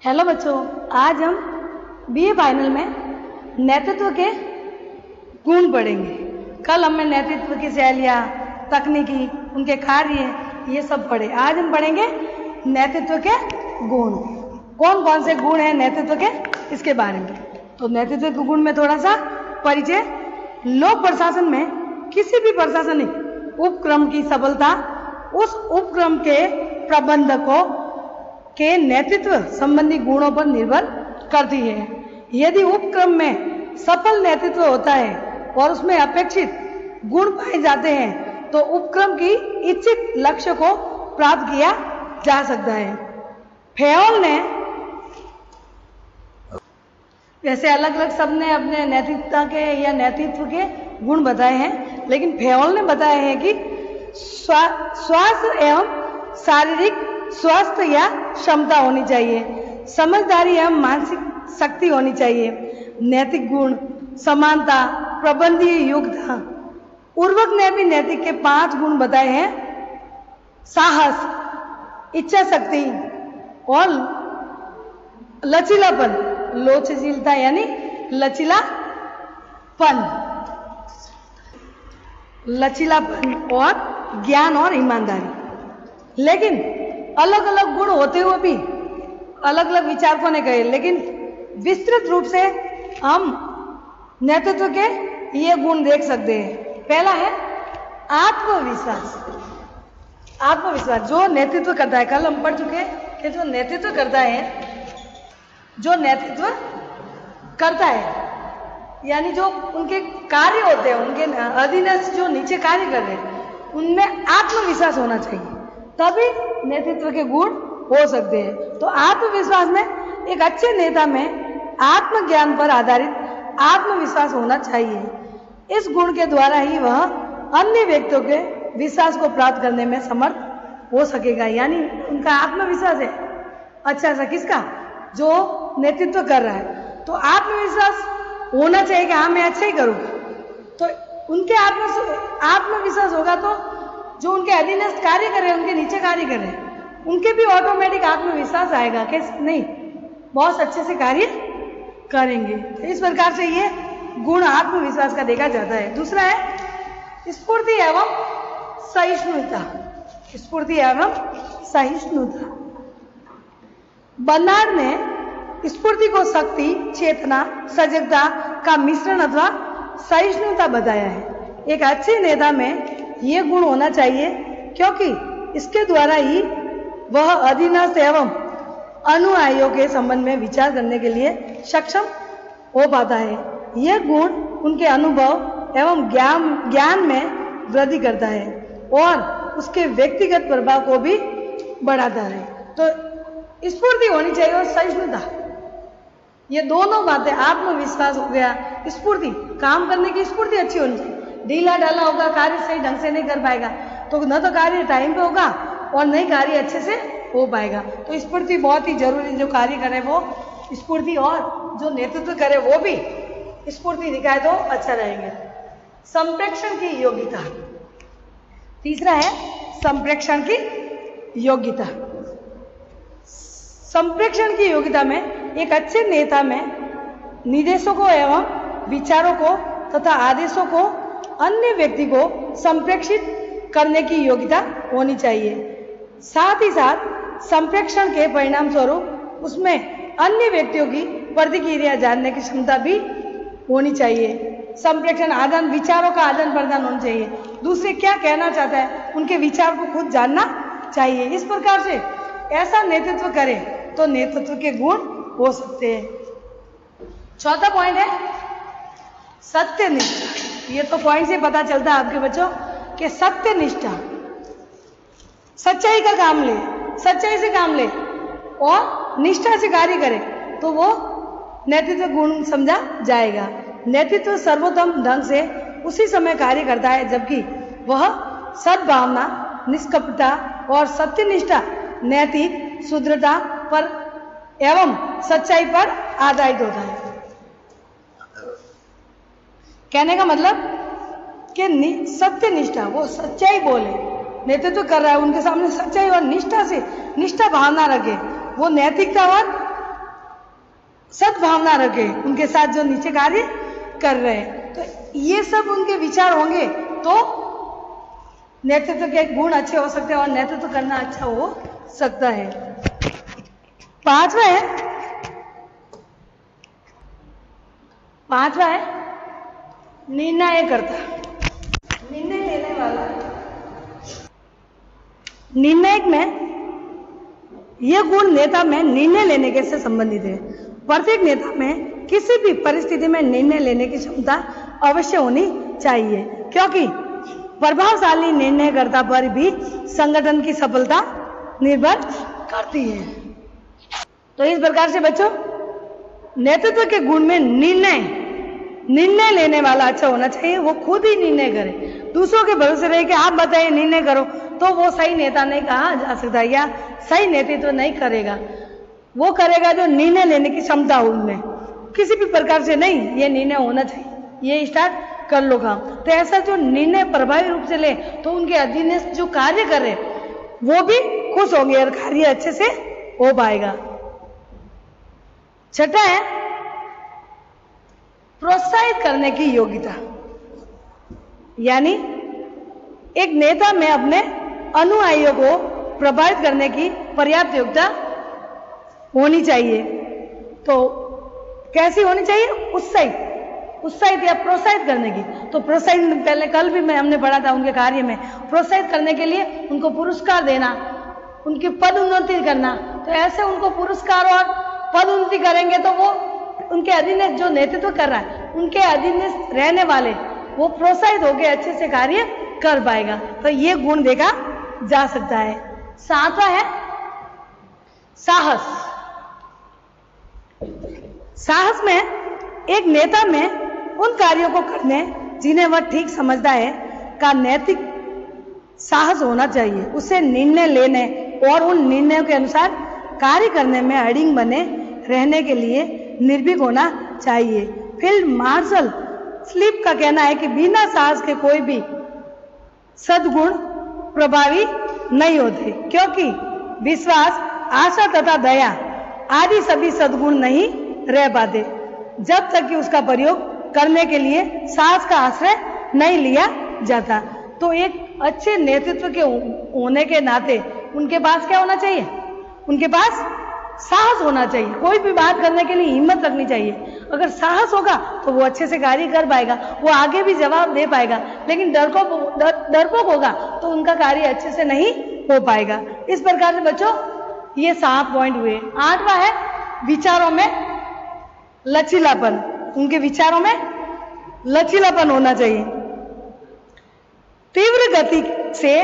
Hello बच्चों, आज हम बीए फाइनल में नेतृत्व के गुण पढ़ेंगे। कल हमने नेतृत्व की शैलियाँ, तकनीकी, उनके कार्य, ये सब पढ़े। आज हम पढ़ेंगे नेतृत्व के गुण। कौन कौन से गुण हैं नेतृत्व के, इसके बारे में। तो नेतृत्व के गुण में थोड़ा सा परिचय। लोक प्रशासन में किसी भी प्रशासनिक उपक्रम की सफलता उस उपक्रम के प्रबंधकों के नेतृत्व संबंधी गुणों पर निर्भर करती है। यदि उपक्रम में सफल नेतृत्व होता है और उसमें अपेक्षित गुण पाए जाते हैं तो उपक्रम की इच्छित लक्ष्य को प्राप्त किया जा सकता है। फेयोल ने, वैसे अलग अलग सबने अपने नेतृत्व के या नेतृत्व के गुण बताए हैं, लेकिन फेयोल ने बताया है कि स्वास्थ्य एवं शारीरिक स्वास्थ्य या क्षमता होनी चाहिए, समझदारी एवं मानसिक शक्ति होनी चाहिए, नैतिक गुण, समानता, प्रबंधीय योग्यता। उर्वरक ने भी नैतिक के 5 गुण बताए हैं। साहस, इच्छा शक्ति और लचीलापन, लोचशीलता यानी लचीलापन और ज्ञान और ईमानदारी। लेकिन अलग अलग गुण होते हुए भी अलग अलग विचारकों ने कहे, लेकिन विस्तृत रूप से हम नेतृत्व के ये गुण देख सकते हैं। पहला है आत्मविश्वास। आत्मविश्वास जो नेतृत्व करता है, कल हम पढ़ चुके हैं कि जो नेतृत्व करता है यानी जो उनके कार्य होते हैं, उनके अधीनस्थ जो नीचे कार्य कर रहे हैं, उनमें आत्मविश्वास होना चाहिए, तभी नेतृत्व के गुण हो सकते हैं। तो आत्मविश्वास में एक अच्छे नेता में आत्मज्ञान पर आधारित आत्मविश्वास होना चाहिए। इस गुण के द्वारा ही वह अन्य व्यक्तियों के विश्वास को प्राप्त करने में समर्थ हो सकेगा। यानी उनका आत्मविश्वास है अच्छा सा, किसका, जो नेतृत्व कर रहा है, तो आत्मविश्वास होना चाहिए कि हाँ मैं अच्छा ही करूँ। तो उनके आत्मविश्वास होगा तो जो उनके अधीनस्थ कार्य कर रहे हैं, उनके नीचे कार्य कर रहे हैं, उनके भी ऑटोमेटिक आत्मविश्वास आएगा कि नहीं, बहुत अच्छे से कार्य करेंगे। तो इस प्रकार से ये गुण आत्मविश्वास का देखा जाता है। दूसरा है स्फूर्ति एवं सहिष्णुता। स्फूर्ति एवं सहिष्णुता। बर्नार्ड ने स्फूर्ति को शक्ति, चेतना, सजगता का मिश्रण अथवा सहिष्णुता बताया है। एक अच्छे नेता में ये गुण होना चाहिए क्योंकि इसके द्वारा ही वह अधीनस्थ एवं अनुयायियों के संबंध में विचार करने के लिए सक्षम हो पाता है। यह गुण उनके अनुभव एवं ज्ञान में वृद्धि करता है और उसके व्यक्तिगत प्रभाव को भी बढ़ाता है। तो स्फूर्ति होनी चाहिए और सहिष्णुता, ये दोनों बातें, आत्मविश्वास हो गया, स्फूर्ति, काम करने की स्फूर्ति अच्छी होनी चाहिए। ढीला ढाला होगा, कार्य सही ढंग से नहीं कर पाएगा, तो न तो कार्य टाइम पे होगा और नहीं कार्य अच्छे से हो पाएगा। तो स्फूर्ति बहुत ही जरूरी, जो कार्य करे वो स्फूर्ति, और जो नेतृत्व करे वो भी स्फूर्ति दिखाए तो अच्छा रहेंगे। संप्रेषण की योग्यता। तीसरा है संप्रेषण की योग्यता। संप्रेषण की योग्यता में एक अच्छे नेता में निर्देशों एवं विचारों को तथा आदेशों को अन्य व्यक्ति को संप्रेषित करने की योग्यता होनी चाहिए। साथ ही साथ संप्रेषण के परिणाम स्वरूप उसमें अन्य व्यक्तियों की प्रतिक्रिया जानने की क्षमता भी होनी चाहिए। संप्रेषण विचारों का आदान प्रदान होना चाहिए। दूसरे क्या कहना चाहता है, उनके विचार को खुद जानना चाहिए। इस प्रकार से ऐसा नेतृत्व करे तो नेतृत्व के गुण हो सकते हैं। चौथा पॉइंट है सत्यनिष्ठा। ये तो पॉइंट से पता चलता है आपके बच्चों कि सत्यनिष्ठा, सच्चाई का काम ले, सच्चाई से काम ले और निष्ठा से कार्य करे तो वो नेतृत्व गुण समझा जाएगा। नेतृत्व सर्वोत्तम ढंग से उसी समय कार्य करता है जबकि वह सद्भावना, निष्कपटता और सत्यनिष्ठा, नैतिक शुद्धता पर एवं सच्चाई पर आधारित होता है। कहने का मतलब कि सत्यनिष्ठा, वो सच्चाई बोले, नेतृत्व कर रहा है उनके सामने सच्चाई और निष्ठा से, निष्ठा भावना रखे, वो नैतिकता और सद्भावना रखे उनके साथ जो नीचे कार्य कर रहे हैं। तो ये सब उनके विचार होंगे तो नेतृत्व के गुण अच्छे हो सकते हैं और नेतृत्व करना अच्छा हो सकता है। पांचवा है निर्णयकर्ता, निर्णय लेने वाला। निर्णायक में यह गुण नेता में निर्णय लेने के से संबंधित है। प्रत्येक नेता में किसी भी परिस्थिति में निर्णय लेने की क्षमता अवश्य होनी चाहिए, क्योंकि प्रभावशाली निर्णयकर्ता पर भी संगठन की सफलता निर्भर करती है। तो इस प्रकार से बच्चों नेतृत्व के गुण में निर्णय लेने वाला अच्छा होना चाहिए। वो खुद ही निर्णय करे, दूसरों के भरोसे रहे कि आप बताइए निर्णय करो, तो वो सही नेता नहीं कहा जा सकता या सही नेतृत्व नहीं करेगा। वो करेगा जो निर्णय लेने की क्षमता हो उनमें, किसी भी प्रकार से नहीं ये निर्णय होना चाहिए, ये स्टार्ट कर लो काम। तो ऐसा जो निर्णय प्रभावी रूप से ले तो उनके अधीनस्थ जो कार्य कर रहे वो भी खुश होंगे और कार्य अच्छे से हो पाएगा। छठा है प्रोत्साहित करने की योग्यता, यानी एक नेता में अपने अनुयायियों को प्रभावित करने की पर्याप्त योग्यता होनी चाहिए। तो कैसी होनी चाहिए? उत्साहित या प्रोत्साहित करने की। तो प्रोत्साहित पहले कल भी हमने पढ़ा था उनके कार्य में, प्रोत्साहित करने के लिए उनको पुरस्कार देना, उनकी पदोन्नति करना। तो ऐसे उनको पुरस्कार और पदोन्नति करेंगे तो वो उनके अधीनस्थ जो नेतृत्व कर रहा है उनके अधीनस्थ रहने वाले वो प्रोत्साहित होकर अच्छे से कार्य कर पाएगा। तो ये गुण देखा जा सकता है। सातवां है साहस। साहस में एक नेता में उन कार्यों को करने जिन्हें वह ठीक समझता है का नैतिक साहस होना चाहिए। उसे निर्णय लेने और उन निर्णयों के अनुसार कार्य करने में अड़िंग बने रहने के लिए निर्भीक होना चाहिए। फील्ड मार्शल स्लिप का कहना है कि बिना साहस के कोई भी सद्गुण प्रभावी नहीं होते, क्योंकि विश्वास, आशा तथा दया आदि सभी सद्गुण नहीं रह पाते जब तक कि उसका प्रयोग करने के लिए साहस का आश्रय नहीं लिया जाता। तो एक अच्छे नेतृत्व के होने के नाते उनके पास क्या होना चाहिए? उनके पास साहस होना चाहिए। कोई भी बात करने के लिए हिम्मत रखनी चाहिए। अगर साहस होगा तो वो अच्छे से कार्य कर पाएगा, वो आगे भी जवाब दे पाएगा। लेकिन डरपोक होगा तो उनका कार्य अच्छे से नहीं हो पाएगा। इस प्रकार से बच्चों ये 7 पॉइंट हुए। 8वां है विचारों में लचीलापन। उनके विचारों में लचीलापन होना चाहिए। तीव्र गति से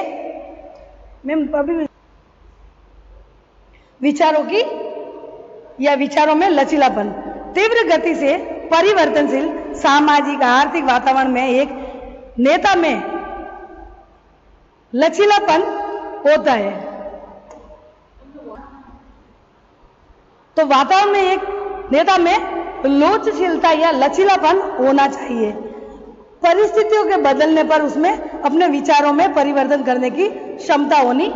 विचारों में लचीलापन। तीव्र गति से परिवर्तनशील सामाजिक आर्थिक वातावरण में एक नेता में लचीलापन होता है। तो वातावरण में एक नेता में लोचशीलता या लचीलापन होना चाहिए। परिस्थितियों के बदलने पर उसमें अपने विचारों में परिवर्तन करने की क्षमता होनी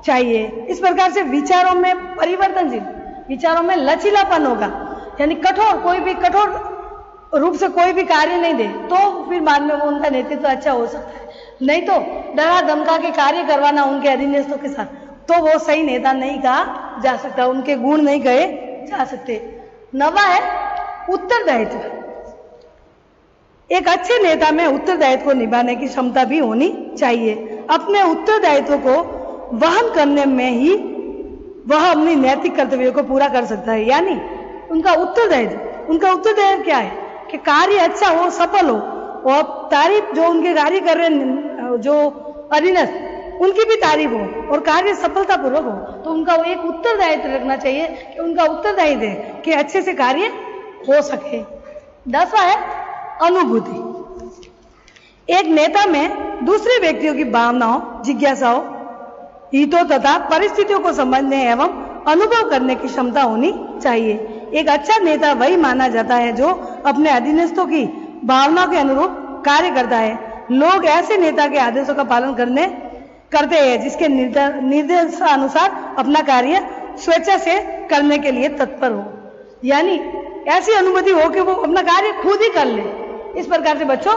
चाहिए। इस प्रकार से विचारों में परिवर्तनशील, विचारों में लचीलापन होगा, यानी कोई भी कठोर रूप से कोई भी कार्य नहीं दे तो फिर बाद में वो उनका नेतृत्व अच्छा हो सकता है। नहीं तो डरा धमका के कार्य करवाना उनके अधीनस्थों के साथ, तो वो सही नेता नहीं कहा जा सकता, उनके गुण नहीं कहे जा सकते। 9वां है उत्तरदायित्व। एक अच्छे नेता में उत्तरदायित्व को निभाने की क्षमता भी होनी चाहिए। अपने उत्तरदायित्व को वहन करने में ही वह अपनी नैतिक कर्तव्यों को पूरा कर सकता है। यानी उनका उत्तरदायित्व क्या है कि कार्य अच्छा हो, सफल हो, और तारीफ जो उनके कार्य कर रहे हैं जो अधीनस्थ उनकी भी तारीफ हो और कार्य सफलतापूर्वक हो। तो उनका वो एक उत्तरदायित्व रखना चाहिए कि उनका उत्तरदायित्व है कि अच्छे से कार्य हो सके। 10वां है अनुभूति। एक नेता में दूसरे व्यक्तियों की भावनाओं, जिज्ञासाओं, हितों तथा परिस्थितियों को समझने एवं अनुभव करने की क्षमता होनी चाहिए। एक अच्छा नेता वही माना जाता है जो अपने अधीनस्थों की भावनाओं के अनुरूप कार्य करता है। लोग ऐसे नेता के आदेशों का पालन करते हैं जिसके निर्देशानुसार अपना कार्य स्वेच्छा से करने के लिए तत्पर हो। यानी ऐसी अनुभूति हो कि वो अपना कार्य खुद ही कर ले। इस प्रकार से बच्चों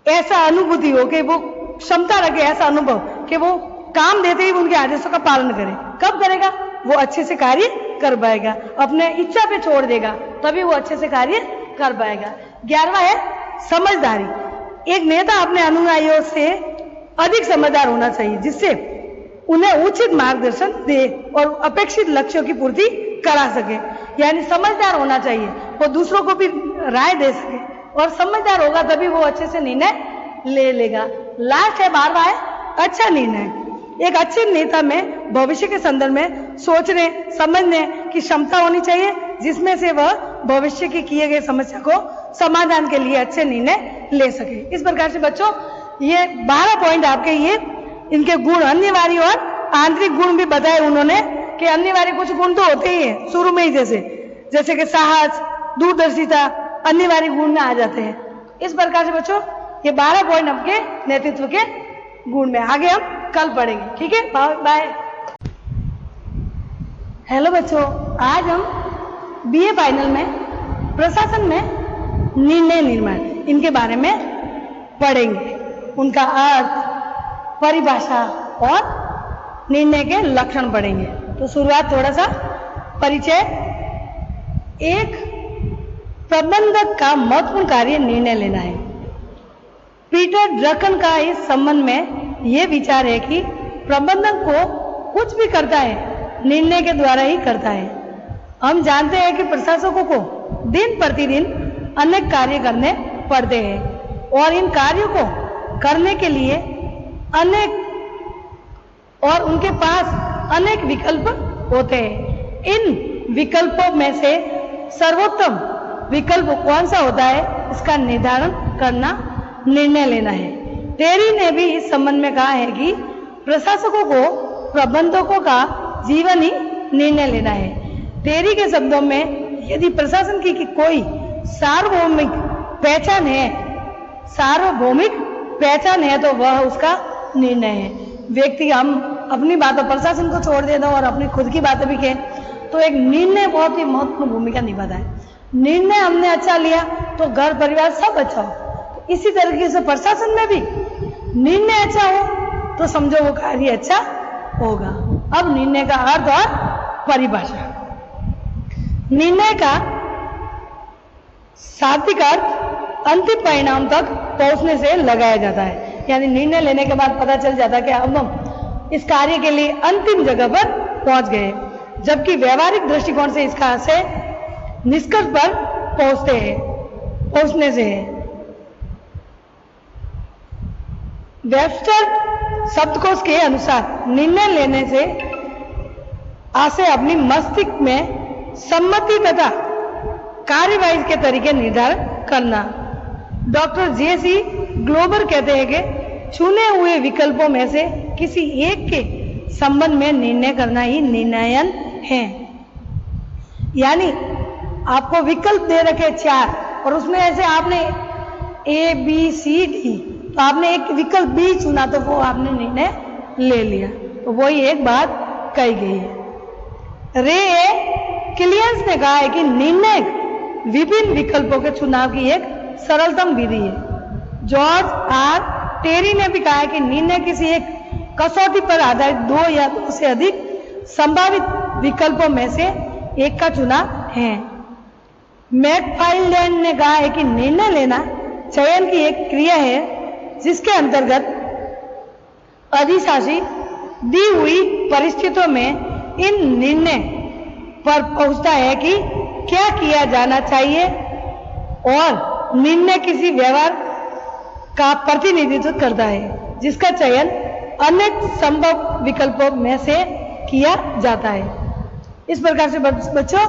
ऐसा अनुभूति हो कि वो क्षमता रखे, ऐसा अनुभव कि वो काम देते ही उनके आदेशों का पालन करे। कब करेगा? वो अच्छे से कार्य कर पाएगा, अपने इच्छा पे छोड़ देगा, तभी वो अच्छे से कार्य कर पाएगा। 11वां है समझदारी। एक नेता अपने अनुयायियों से अधिक समझदार होना चाहिए, जिससे उन्हें उचित मार्गदर्शन दे और अपेक्षित लक्ष्यों की पूर्ति करा सके। यानी समझदार होना चाहिए, वो दूसरों को भी राय दे सके, और समझदार होगा तभी वो अच्छे से निर्णय ले लेगा। लास्ट है 12वां है अच्छा निर्णय। एक अच्छे नेता में भविष्य के संदर्भ में सोचने समझने की क्षमता होनी चाहिए, जिसमें से वह भविष्य की किए गए समस्या को समाधान के लिए अच्छे निर्णय ले सके। इस प्रकार से बच्चों ये 12 पॉइंट आपके ये इनके गुण अनिवार्य और आंतरिक गुण भी बताए उन्होंने कि अनिवार्य कुछ गुण तो होते ही हैं शुरू में ही, जैसे कि साहस, दूरदर्शिता अनिवार्य गुण में आ जाते हैं। इस प्रकार से बच्चों ये 12 पॉइंट आपके नेतृत्व के गुण में आगे हम कल पढ़ेंगे। ठीक है, बाय। हेलो बच्चों, आज हम बीए फाइनल में प्रशासन में निर्णय निर्माण इनके बारे में पढ़ेंगे। उनका अर्थ, परिभाषा और निर्णय के लक्षण पढ़ेंगे। तो शुरुआत थोड़ा सा परिचय। एक प्रबंधक का महत्वपूर्ण कार्य निर्णय लेना है। पीटर ड्रकन का इस संबंध में यह विचार है कि प्रबंधक को कुछ भी करता है निर्णय के द्वारा ही करता है। हम जानते हैं कि प्रशासकों को दिन प्रतिदिन अनेक कार्य करने पड़ते हैं और इन कार्यों को करने के लिए उनके पास अनेक विकल्प होते हैं। इन विकल्पों में से सर्वोत्तम विकल्प कौन सा होता है, इसका निर्धारण करना, निर्णय लेना है। टेरी ने भी इस संबंध में कहा है कि प्रशासकों को प्रबंधकों का जीवन ही निर्णय लेना है। टेरी के शब्दों में यदि प्रशासन की कोई सार्वभौमिक पहचान है तो वह उसका निर्णय है। व्यक्ति हम अपनी बातों प्रशासन को छोड़ देना और अपनी खुद की बातें भी कहें तो एक निर्णय बहुत ही महत्वपूर्ण भूमिका निभाता है। निर्णय हमने अच्छा लिया तो घर परिवार सब अच्छा हो। तो इसी तरीके से प्रशासन में भी निर्णय अच्छा हो तो समझो वो कार्य अच्छा होगा। अब निर्णय का अर्थ और परिभाषा। निर्णय का शाब्दिक अर्थ अंतिम परिणाम तक पहुंचने से लगाया जाता है। यानी निर्णय लेने के बाद पता चल जाता है कि अब हम इस कार्य के लिए अंतिम जगह पर पहुंच गए, जबकि व्यवहारिक दृष्टिकोण से इसका से निष्कर्ष पर पहुंचने से है। वेबस्टर शब्दकोश के अनुसार निर्णय लेने से आशय अपनी मस्तिष्क में सम्मति तथा कार्यवाही के तरीके निर्धारण करना। Doctor JC. ग्लोबर कहते हैं कि चुने हुए विकल्पों में से किसी एक के संबंध में निर्णय करना ही निर्णयन है। यानी आपको विकल्प दे रखे 4 और उसमें ऐसे आपने A, B, C, D, तो आपने एक विकल्प B चुना तो वो आपने निर्णय ले लिया। तो वही एक बात कही गई है। रे किलियंस ने कहा है कि निर्णय विभिन्न विकल्पों के चुनाव की एक सरलतम विधि है। जॉर्ज आर टेरी ने भी कहा है कि निर्णय किसी एक कसौटी पर आधारित 2 या 2 से अधिक संभावित विकल्पों में से एक का चुनाव है। मैकफार्लैंड ने कहा है कि निर्णय लेना चयन की एक क्रिया है जिसके अंतर्गत अधिशासी दी हुई परिस्थितियों में इन निर्णय पर पहुंचता है कि क्या किया जाना चाहिए और निर्णय किसी व्यवहार का प्रतिनिधित्व करता है जिसका चयन अनेक संभव विकल्पों में से किया जाता है। इस प्रकार से बच्चों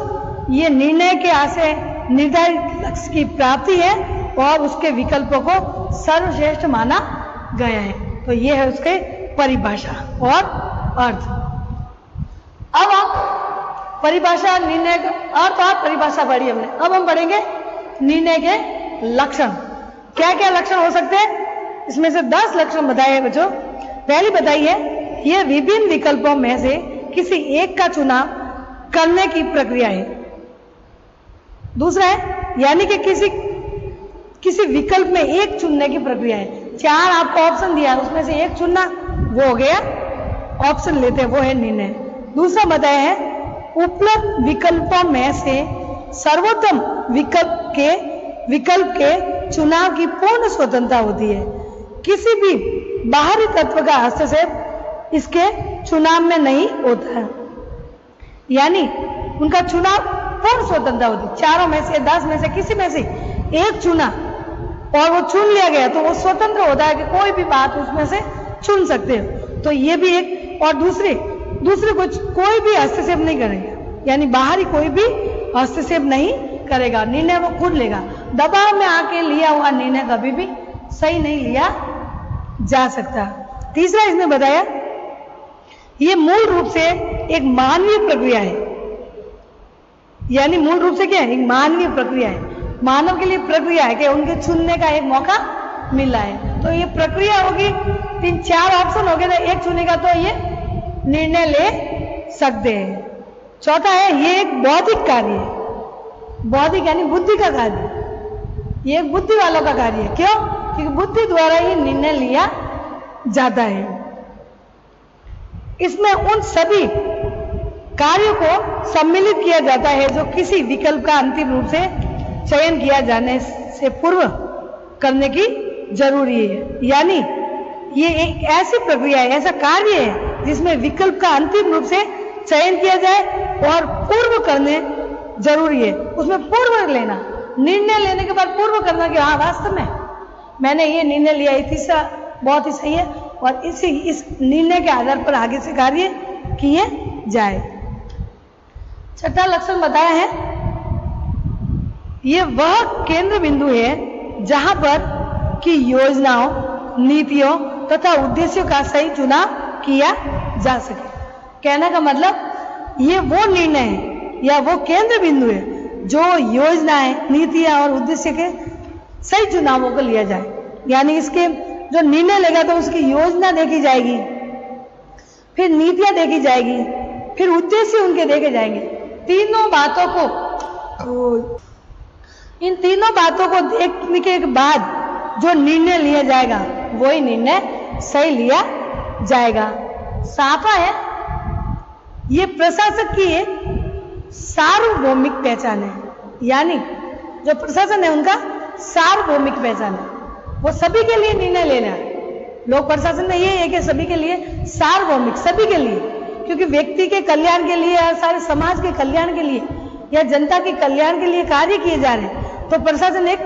ये निर्णय के आशय निर्धारित लक्ष्य की प्राप्ति है और उसके विकल्पों को सर्वश्रेष्ठ माना गया है। तो ये है उसके परिभाषा और अर्थ। अब आप परिभाषा, निर्णय का अर्थ और परिभाषा पढ़ी हमने। अब हम पढ़ेंगे निर्णय के लक्षण। क्या क्या लक्षण हो सकते हैं? इसमें से 10 लक्षण बताए हैं बच्चों। पहली बताइए, यह विभिन्न विकल्पों में से किसी एक का चुनाव करने की प्रक्रिया है। दूसरा है यानी कि किसी विकल्प में एक चुनने की प्रक्रिया है। 4 आपको ऑप्शन दिया है, उसमें से एक चुनना, वो हो गया ऑप्शन लेते हैं, वो है निर्णय। दूसरा बताया है उपलब्ध विकल्पों में से सर्वोत्तम विकल्प के चुनाव की पूर्ण स्वतंत्रता होती है। किसी भी बाहरी तत्व का हस्तक्षेप इसके चुनाव में नहीं होता है, यानी उनका चुनाव पूर्ण स्वतंत्रता होती है। 4 में से 10 में से किसी में से एक चुना और वो चुन लिया गया तो वो स्वतंत्र होता है कि कोई भी बात उसमें से चुन सकते हो। तो ये भी एक, और दूसरे कोई भी हस्तक्षेप नहीं करेगा, यानी बाहरी कोई भी हस्तक्षेप नहीं करेगा, निर्णय वो खुद लेगा। दबाव में आके लिया हुआ निर्णय कभी भी सही नहीं लिया जा सकता। तीसरा इसने बताया ये मूल रूप से एक मानवीय प्रक्रिया है, यानी मूल रूप से क्या है, एक मानवीय प्रक्रिया है। मानव के लिए प्रक्रिया है कि उनके चुनने का एक मौका मिला है, तो ये प्रक्रिया होगी। 3-4 ऑप्शन हो गए तो एक चुनेगा तो ये निर्णय ले सकते हैं। चौथा है ये एक बौद्धिक कार्य है, बौद्धिक यानी बुद्धि का कार्य, ये एक बुद्धि वालों का कार्य है। क्यों? क्योंकि बुद्धि द्वारा ही निर्णय लिया जाता है। इसमें उन सभी कार्यों को सम्मिलित किया जाता है जो किसी विकल्प का अंतिम रूप से चयन किया जाने से पूर्व करने की जरूरी है। यानी ये एक ऐसी प्रक्रिया है, ऐसा कार्य है जिसमें विकल्प का अंतिम रूप से चयन किया जाए और पूर्व करने जरूरी है। उसमें पूर्व लेना, निर्णय लेने के बाद पूर्व करना कि हाँ वास्तव में मैंने ये निर्णय लिया, ये तीसरा बहुत ही सही है, और इस निर्णय के आधार पर आगे से कार्य किए जाए। छठा लक्षण बताया है ये वह केंद्र बिंदु है जहां पर की योजनाओं, नीतियों तथा उद्देश्यों का सही चुनाव किया जा सके। कहने का मतलब ये वो निर्णय है या वो केंद्र बिंदु है जो योजनाएं, नीतियां और उद्देश्य के सही चुनावों को लिया जाए। यानी इसके जो निर्णय लेगा तो उसकी योजना देखी जाएगी, फिर नीतियां देखी जाएगी, फिर उद्देश्य उनके देखे जाएंगे। इन तीनों बातों को देखने के बाद जो निर्णय लिया जाएगा वही निर्णय सही लिया जाएगा। 7वां है ये प्रशासक की एक सार्वभौमिक पहचान है, यानी जो प्रशासन है उनका सार्वभौमिक पहचान है, वो सभी के लिए निर्णय लेना है। लोक प्रशासन में ये है कि सभी के लिए सार्वभौमिक, सभी के लिए, क्योंकि व्यक्ति के कल्याण के लिए या सारे समाज के कल्याण के लिए या जनता के कल्याण के लिए कार्य किए जा रहे हैं, तो प्रशासन एक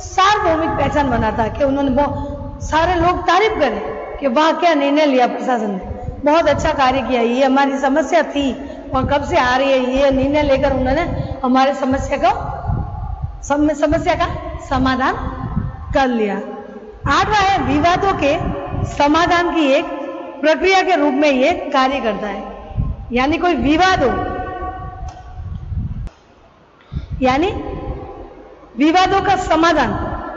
सार्वभौमिक पहचान बनाता है कि उन्होंने बहुत सारे लोग तारीफ करें कि वाह क्या निर्णय लिया प्रशासन ने, बहुत अच्छा कार्य किया, ये हमारी समस्या थी और कब से आ रही है, ये निर्णय लेकर उन्होंने हमारे समस्या का समाधान कर लिया। 8वां है विवादों के समाधान की एक प्रक्रिया के रूप में ये कार्य करता है। यानी कोई विवाद हो, यानी विवादों का समाधान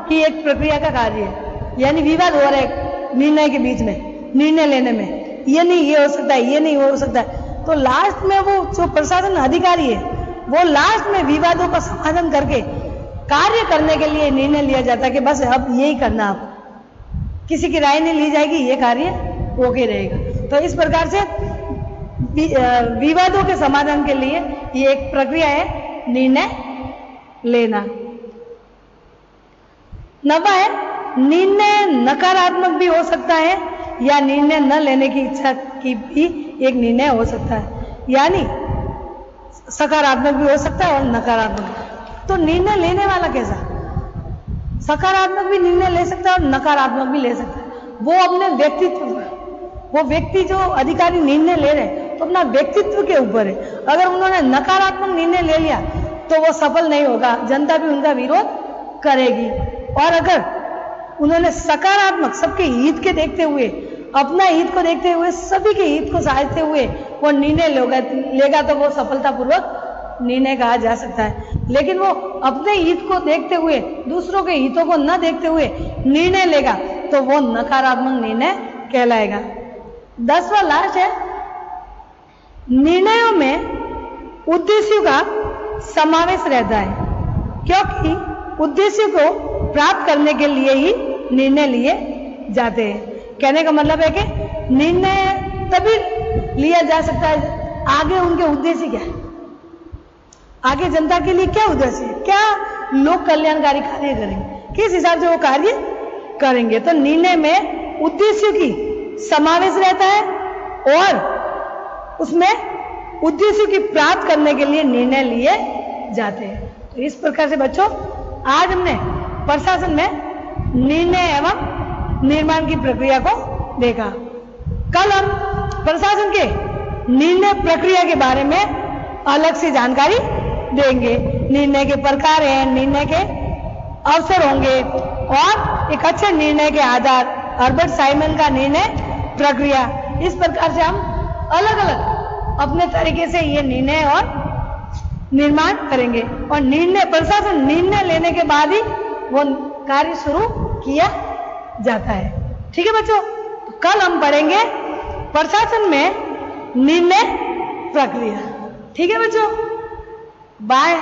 की एक प्रक्रिया का कार्य है। यानी विवाद हो रहा है निर्णय के बीच में, निर्णय लेने में, ये नहीं ये हो सकता है, ये नहीं हो सकता है, तो लास्ट में वो जो प्रशासन अधिकारी है वो लास्ट में विवादों का समाधान करके कार्य करने के लिए निर्णय लिया जाता है कि बस अब यही करना, आप किसी की राय नहीं ली जाएगी, ये कार्य होके रहेगा। तो इस प्रकार से विवादों के समाधान के लिए ये एक प्रक्रिया है निर्णय लेना। 9वां है निर्णय नकारात्मक भी हो सकता है या निर्णय न लेने की इच्छा की भी एक निर्णय हो सकता है। यानी सकारात्मक भी हो सकता है और नकारात्मक। तो निर्णय लेने वाला कैसा, सकारात्मक भी निर्णय ले सकता है और नकारात्मक भी ले सकता है। वो अपने व्यक्तित्व, वो व्यक्ति जो अधिकारी निर्णय ले रहे हैं तो अपना व्यक्तित्व के ऊपर है। अगर उन्होंने नकारात्मक निर्णय ले लिया तो वो सफल नहीं होगा, जनता भी उनका विरोध करेगी। और अगर उन्होंने सकारात्मक, सबके हित के देखते हुए, अपना हित को देखते हुए, सभी के हित को साधते हुए वो निर्णय लेगा तो वो सफलतापूर्वक निर्णय कहा जा सकता है। लेकिन वो अपने हित को देखते हुए, दूसरों के हितों को न देखते हुए निर्णय लेगा तो वो नकारात्मक निर्णय कहलाएगा। 10वां लास्ट है निर्णयों में उद्देश्यों का समावेश रहता है, क्योंकि उद्देश्य को प्राप्त करने के लिए ही निर्णय लिए जाते हैं। कहने का मतलब है कि निर्णय तभी लिया जा सकता है, आगे उनके उद्देश्य क्या है, आगे जनता के लिए क्या उद्देश्य है, क्या लोक कल्याणकारी कार्य करेंगे, किस हिसाब से वो कार्य करेंगे। तो निर्णय में उद्देश्य की समावेश रहता है और उसमें उद्देश्य की प्राप्त करने के लिए निर्णय लिए जाते हैं। तो इस प्रकार से बच्चों आज हमने प्रशासन में निर्णय एवं निर्माण की प्रक्रिया को देखा। कल हम प्रशासन के निर्णय प्रक्रिया के बारे में अलग से जानकारी देंगे। निर्णय के प्रकार हैं, निर्णय के अवसर होंगे और एक अच्छे निर्णय के आधार, हर्बर्ट साइमन का निर्णय प्रक्रिया। इस प्रकार से हम अलग अलग अपने तरीके से ये निर्णय और निर्माण करेंगे और निर्णय प्रशासन निर्णय लेने के बाद ही वो कार्य शुरू किया जाता है। ठीक है बच्चों, तो कल हम पढ़ेंगे प्रशासन में निर्णय प्रक्रिया। ठीक है बच्चों, बाय।